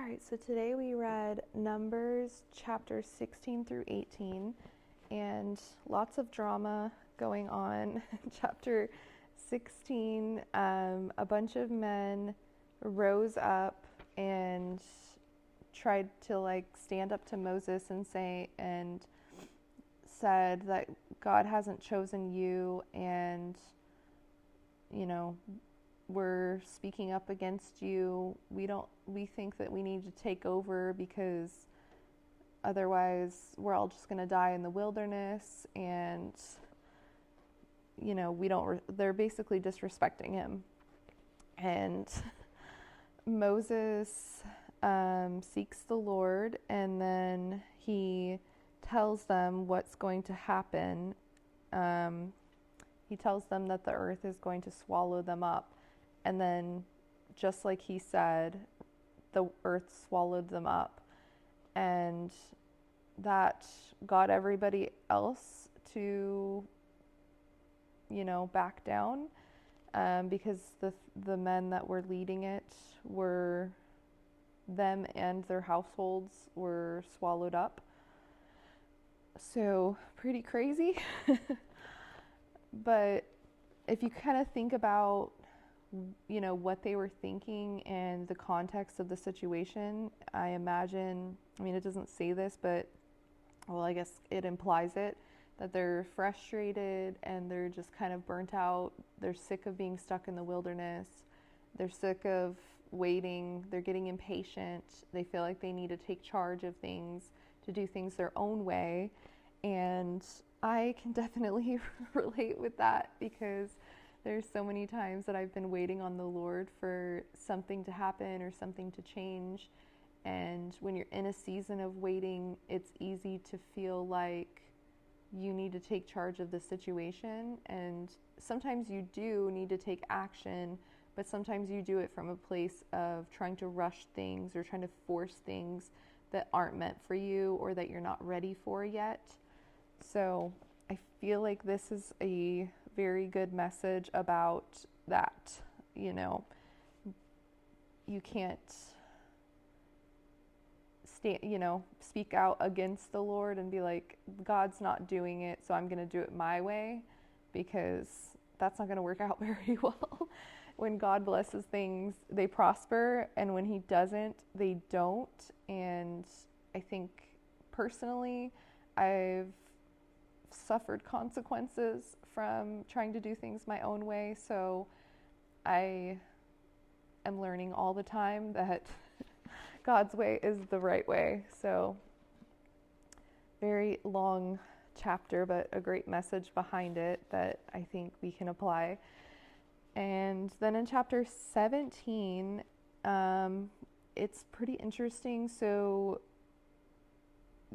right, so today we read Numbers chapters 16 through 18, and lots of drama going on. Chapter 16, a bunch of men rose up and tried to stand up to Moses and said that God hasn't chosen you, and we're speaking up against you. We think that we need to take over because otherwise we're all just going to die in the wilderness, and they're basically disrespecting him. And Moses seeks the Lord, and then he tells them what's going to happen. He tells them that the earth is going to swallow them up. And then, just like he said, the earth swallowed them up. And that got everybody else to, back down, because the men that were leading it were, them and their households were swallowed up. So, pretty crazy. But if you kind of think about what they were thinking and the context of the situation, I imagine, it doesn't say this, but, I guess it implies it, that they're frustrated and they're just kind of burnt out. They're sick of being stuck in the wilderness. They're sick of waiting. They're getting impatient. They feel like they need to take charge of things, to do things their own way. And I can definitely relate with that, because there's so many times that I've been waiting on the Lord for something to happen or something to change. And when you're in a season of waiting, it's easy to feel like you need to take charge of the situation. And sometimes you do need to take action, but sometimes you do it from a place of trying to rush things or trying to force things that aren't meant for you or that you're not ready for yet. So I feel like this is a very good message about that. You can't speak out against the Lord and be like, God's not doing it, so I'm going to do it my way, because that's not going to work out very well. When God blesses things, they prosper, and when he doesn't, they don't. And I think personally, I've suffered consequences from trying to do things my own way, so I am learning all the time that God's way is the right way. So very long chapter, but a great message behind it that I think we can apply. And then in chapter 17, it's pretty interesting. So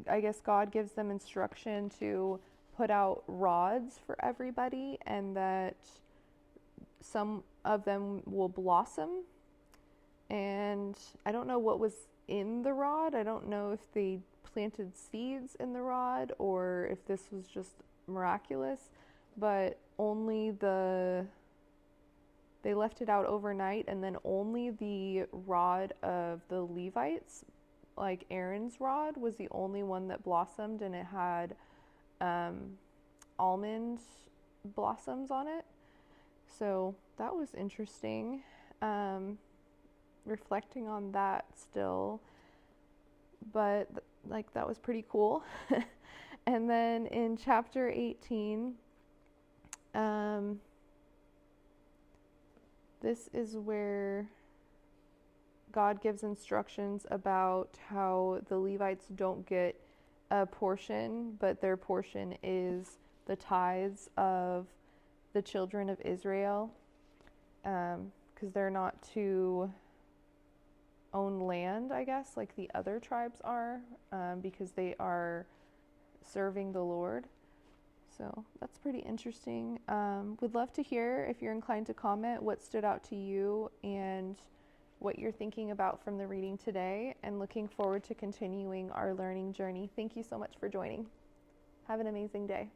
I guess God gives them instruction to put out rods for everybody, and that some of them will blossom. And I don't know what was in the rod. I don't know if they planted seeds in the rod or if this was just miraculous, but they left it out overnight, and then only the rod of the Levites, like Aaron's rod, was the only one that blossomed, and it had almond blossoms on it. So that was interesting. Reflecting on that still, but that was pretty cool. And then in chapter 18, this is where God gives instructions about how the Levites don't get a portion, but their portion is the tithes of the children of Israel, because they're not to own land, I guess, like the other tribes are, because they are serving the Lord. So that's pretty interesting. Would love to hear, if you're inclined to comment, what stood out to you and what you're thinking about from the reading today, and looking forward to continuing our learning journey. Thank you so much for joining. Have an amazing day.